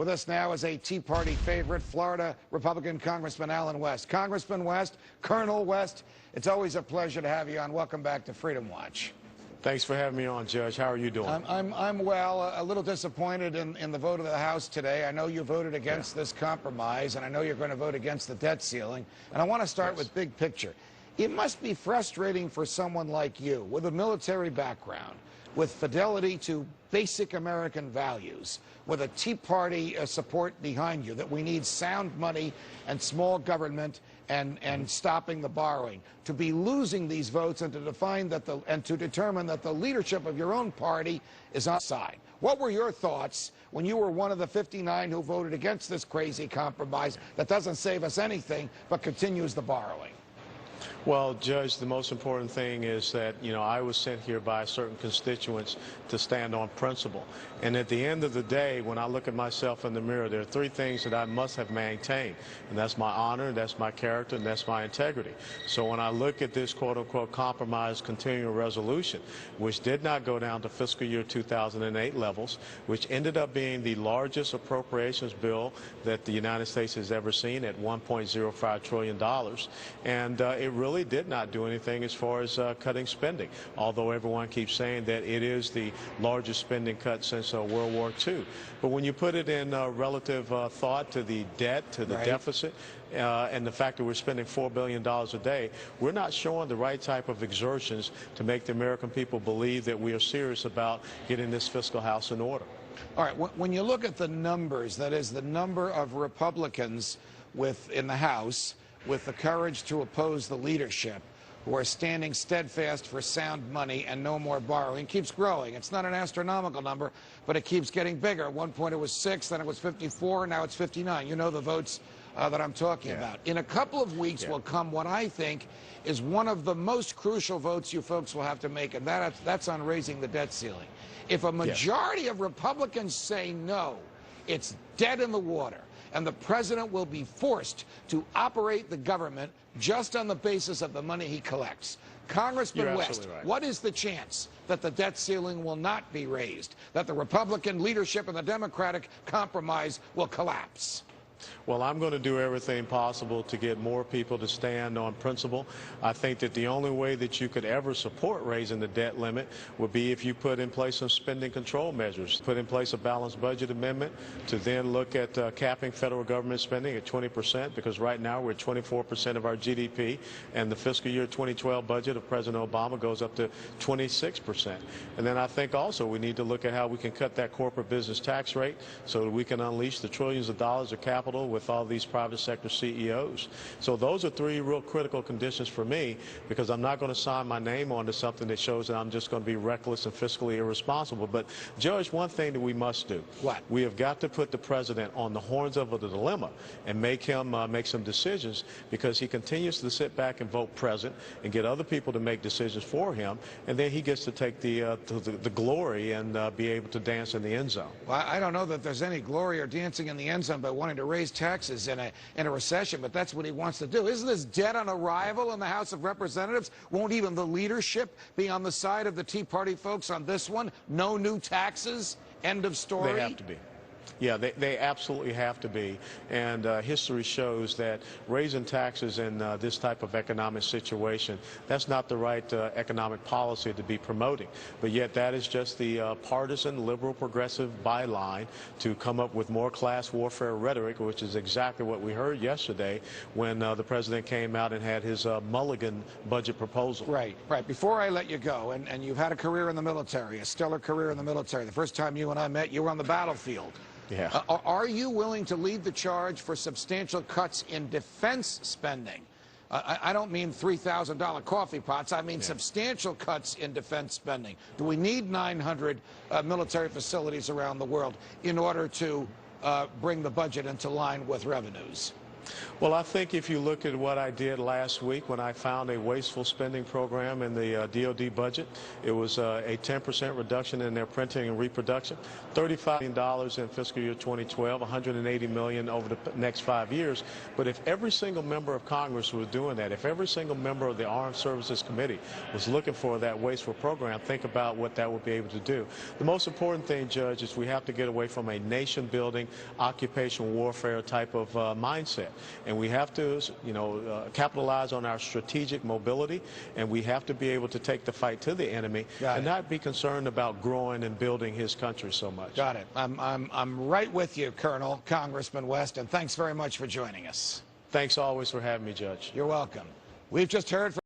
With us now is a Tea Party favorite, Florida Republican Congressman Allen West. Congressman West, Colonel West, it's always a pleasure to have you on. Welcome back to Freedom Watch. Thanks for having me on, Judge. How are you doing? I'm well, a little disappointed in the vote of the House today. I know you voted against this compromise, and I know you're going to vote against the debt ceiling. And I want to start with big picture. It must be frustrating for someone like you, with a military background, with fidelity to basic American values, with a Tea Party support behind you, that we need sound money and small government and stopping the borrowing, to be losing these votes and to determine that the leadership of your own party is on side. What were your thoughts when you were one of the 59 who voted against this crazy compromise that doesn't save us anything but continues the borrowing? Well, Judge, the most important thing is that, I was sent here by certain constituents to stand on principle. And at the end of the day, when I look at myself in the mirror, there are three things that I must have maintained. And that's my honor, that's my character, and that's my integrity. So when I look at this quote-unquote compromise continuing resolution, which did not go down to fiscal year 2008 levels, which ended up being the largest appropriations bill that the United States has ever seen at $1.05 trillion. And it really did not do anything as far as cutting spending, although everyone keeps saying that it is the largest spending cut since World War II. But when you put it in relative thought to the debt, to the deficit, and the fact that we're spending $4 billion a day, we're not showing the right type of exertions to make the American people believe that we are serious about getting this fiscal house in order. All right, when you look at the numbers, that is the number of Republicans in the House with the courage to oppose the leadership, who are standing steadfast for sound money and no more borrowing, keeps growing. It's not an astronomical number, but it keeps getting bigger. At one point it was 6, then it was 54, now it's 59. You know the votes that I'm talking about. In a couple of weeks will come what I think is one of the most crucial votes you folks will have to make, and that's on raising the debt ceiling. If a majority of Republicans say no, it's dead in the water, and the president will be forced to operate the government just on the basis of the money he collects. Congressman West, what is the chance that the debt ceiling will not be raised, that the Republican leadership and the Democratic compromise will collapse? Well, I'm going to do everything possible to get more people to stand on principle. I think that the only way that you could ever support raising the debt limit would be if you put in place some spending control measures, put in place a balanced budget amendment to then look at capping federal government spending at 20%, because right now we're at 24% of our GDP, and the fiscal year 2012 budget of President Obama goes up to 26%. And then I think also we need to look at how we can cut that corporate business tax rate so that we can unleash the trillions of dollars of capital with all these private sector CEOs. So those are three real critical conditions for me, because I'm not going to sign my name onto something that shows that I'm just going to be reckless and fiscally irresponsible. But, Judge, one thing that we must do. What? We have got to put the president on the horns of the dilemma and make him make some decisions, because he continues to sit back and vote present and get other people to make decisions for him, and then he gets to take the glory and be able to dance in the end zone. Well, I don't know that there's any glory or dancing in the end zone by wanting to raise taxes in a recession, but that's what he wants to do. Isn't this dead on arrival in the House of Representatives? Won't even the leadership be on the side of the Tea Party folks on this one? No new taxes? End of story? They have to be. Yeah, they absolutely have to be. And history shows that raising taxes in this type of economic situation, that's not the right economic policy to be promoting. But yet that is just the partisan, liberal, progressive byline to come up with more class warfare rhetoric, which is exactly what we heard yesterday when the president came out and had his Mulligan budget proposal. Right. Before I let you go, and you've had a career in the military, a stellar career in the military. The first time you and I met, you were on the battlefield. Yeah. Are you willing to lead the charge for substantial cuts in defense spending? I don't mean $3,000 coffee pots. I mean substantial cuts in defense spending. Do we need 900 military facilities around the world in order to bring the budget into line with revenues? Well, I think if you look at what I did last week when I found a wasteful spending program in the DOD budget, it was a 10% reduction in their printing and reproduction, $35 million in fiscal year 2012, $180 million over the next 5 years. But if every single member of Congress was doing that, if every single member of the Armed Services Committee was looking for that wasteful program, think about what that would be able to do. The most important thing, Judge, is we have to get away from a nation-building, occupational warfare type of mindset. And we have to, capitalize on our strategic mobility, and we have to be able to take the fight to the enemy and not be concerned about growing and building his country so much. Got it. I'm right with you, Colonel, Congressman West, and thanks very much for joining us. Thanks always for having me, Judge. You're welcome. We've just heard from